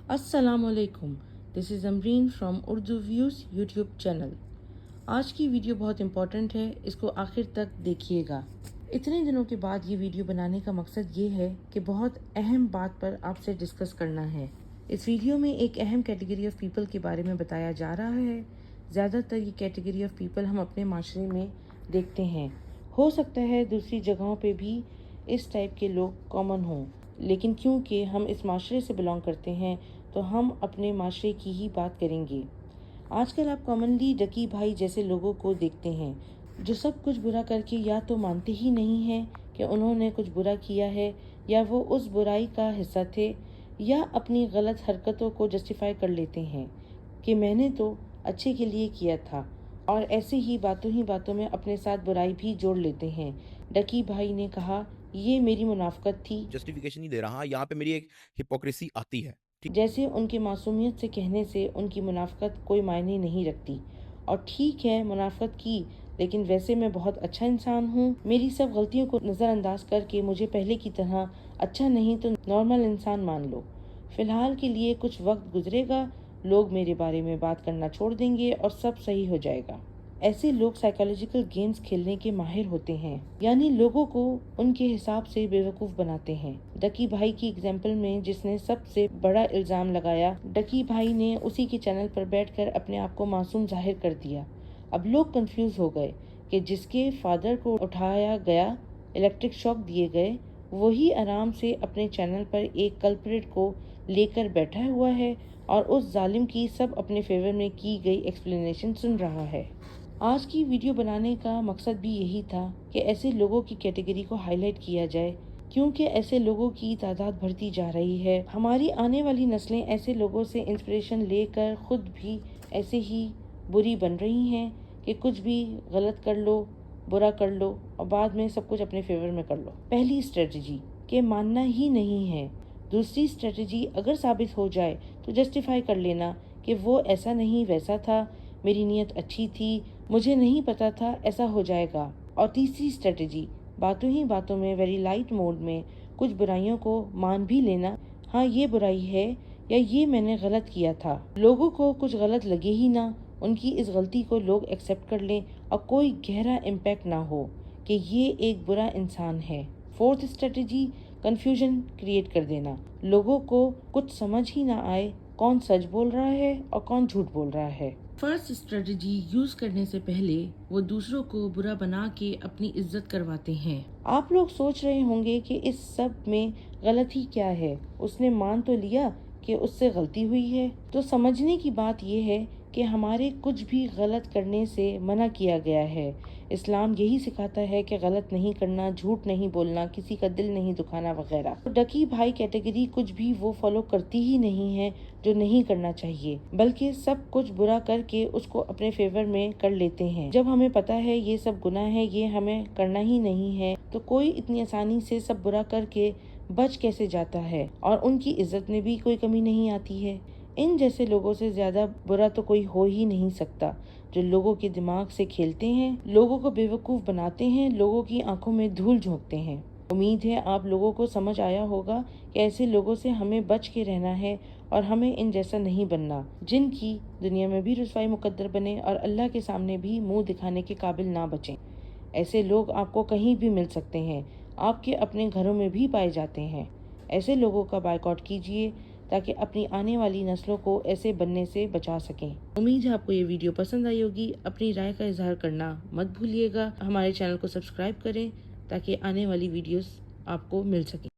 अस्सलाम वालेकुम, this is Amreen from Urdu views YouTube channel. आज की वीडियो बहुत इम्पॉर्टेंट है, इसको आखिर तक देखिएगा। इतने दिनों के बाद ये वीडियो बनाने का मकसद ये है कि बहुत अहम बात पर आपसे डिस्कस करना है। इस वीडियो में एक अहम कैटेगरी ऑफ पीपल के बारे में बताया जा रहा है। ज़्यादातर ये कैटेगरी ऑफ पीपल हम अपने माशरे में देखते हैं। हो सकता है दूसरी जगहों पे भी इस टाइप के लोग कॉमन हों, लेकिन क्योंकि हम इस माशरे से बिलोंग करते हैं तो हम अपने माशरे की ही बात करेंगे। आजकल आप कॉमनली डकी भाई जैसे लोगों को देखते हैं जो सब कुछ बुरा करके या तो मानते ही नहीं हैं कि उन्होंने कुछ बुरा किया है या वो उस बुराई का हिस्सा थे, या अपनी गलत हरकतों को जस्टिफाई कर लेते हैं कि मैंने तो अच्छे के लिए किया था, और ऐसे ही बातों में अपने साथ बुराई भी जोड़ लेते हैं। डकी भाई ने कहा, ये मेरी मुनाफकत थी। जस्टिफिकेशन नहीं दे रहा, यहाँ पे मेरी एक हिपोक्रेसी आती है। जैसे उनके मासूमियत से कहने से उनकी मुनाफकत कोई मायने नहीं रखती। और ठीक है, मुनाफकत की, लेकिन वैसे मैं बहुत अच्छा इंसान हूँ। मेरी सब गलतियों को नज़रअंदाज करके मुझे पहले की तरह अच्छा नहीं तो नॉर्मल इंसान मान लो। फिलहाल के लिए कुछ वक्त गुजरेगा, लोग मेरे बारे में बात करना छोड़ देंगे और सब सही हो जाएगा। ऐसे लोग साइकोलॉजिकल गेम्स खेलने के माहिर होते हैं, यानी लोगों को उनके हिसाब से बेवकूफ़ बनाते हैं। डकी भाई की एग्जाम्पल में जिसने सबसे बड़ा इल्ज़ाम लगाया, डकी भाई ने उसी के चैनल पर बैठकर अपने आप को मासूम जाहिर कर दिया। अब लोग कंफ्यूज हो गए कि जिसके फादर को उठाया गया, इलेक्ट्रिक शॉक दिए गए, वही आराम से अपने चैनल पर एक कल्प्रिट को लेकर बैठा हुआ है और उस जालिम की सब अपने फेवर में की गई एक्सप्लेनेशन सुन रहा है। आज की वीडियो बनाने का मकसद भी यही था कि ऐसे लोगों की कैटेगरी को हाईलाइट किया जाए, क्योंकि ऐसे लोगों की तादाद बढ़ती जा रही है। हमारी आने वाली नस्लें ऐसे लोगों से इंस्पिरेशन लेकर खुद भी ऐसे ही बुरी बन रही हैं कि कुछ भी गलत कर लो, बुरा कर लो और बाद में सब कुछ अपने फेवर में कर लो। पहली स्ट्रेटजी के मानना ही नहीं है। दूसरी स्ट्रेटजी, अगर साबित हो जाए तो जस्टिफाई कर लेना कि वो ऐसा नहीं वैसा था, मेरी नीयत अच्छी थी, मुझे नहीं पता था ऐसा हो जाएगा। और तीसरी स्ट्रेटजी, बातों में वेरी लाइट मोड में कुछ बुराइयों को मान भी लेना, हाँ ये बुराई है या ये मैंने गलत किया था। लोगों को कुछ गलत लगे ही ना, उनकी इस गलती को लोग एक्सेप्ट कर लें और कोई गहरा इम्पैक्ट ना हो कि ये एक बुरा इंसान है। फोर्थ स्ट्रेटजी, कंफ्यूजन क्रिएट कर देना, लोगों को कुछ समझ ही ना आए कौन सच बोल रहा है और कौन झूठ बोल रहा है। फर्स्ट स्ट्रेटजी यूज करने से पहले वो दूसरों को बुरा बना के अपनी इज्जत करवाते हैं। आप लोग सोच रहे होंगे कि इस सब में गलती क्या है, उसने मान तो लिया कि उससे गलती हुई है। तो समझने की बात यह है कि हमारे कुछ भी गलत करने से मना किया गया है। इस्लाम यही सिखाता है कि गलत नहीं करना, झूठ नहीं बोलना, किसी का दिल नहीं दुखाना वगैरह। तो डकी भाई कैटेगरी कुछ भी वो फॉलो करती ही नहीं है जो नहीं करना चाहिए, बल्कि सब कुछ बुरा करके उसको अपने फेवर में कर लेते हैं। जब हमें पता है ये सब गुनाह है, ये हमें करना ही नहीं है, तो कोई इतनी आसानी से सब बुरा करके बच कैसे जाता है, और उनकी इज्जत में भी कोई कमी नहीं आती है। इन जैसे लोगों से ज्यादा बुरा तो कोई हो ही नहीं सकता, जो लोगों के दिमाग से खेलते हैं, लोगों को बेवकूफ़ बनाते हैं, लोगों की आंखों में धूल झोंकते हैं। उम्मीद है आप लोगों को समझ आया होगा कि ऐसे लोगों से हमें बच के रहना है और हमें इन जैसा नहीं बनना, जिनकी दुनिया में भी रुसवाई मुकद्दर बने और अल्लाह के सामने भी मुंह दिखाने के काबिल ना बचें। ऐसे लोग आपको कहीं भी मिल सकते हैं, आपके अपने घरों में भी पाए जाते हैं। ऐसे लोगों का बायकॉट कीजिए ताकि अपनी आने वाली नस्लों को ऐसे बनने से बचा सकें। उम्मीद है आपको ये वीडियो पसंद आई होगी। अपनी राय का इजहार करना मत भूलिएगा। हमारे चैनल को सब्सक्राइब करें ताकि आने वाली वीडियोस आपको मिल सकें।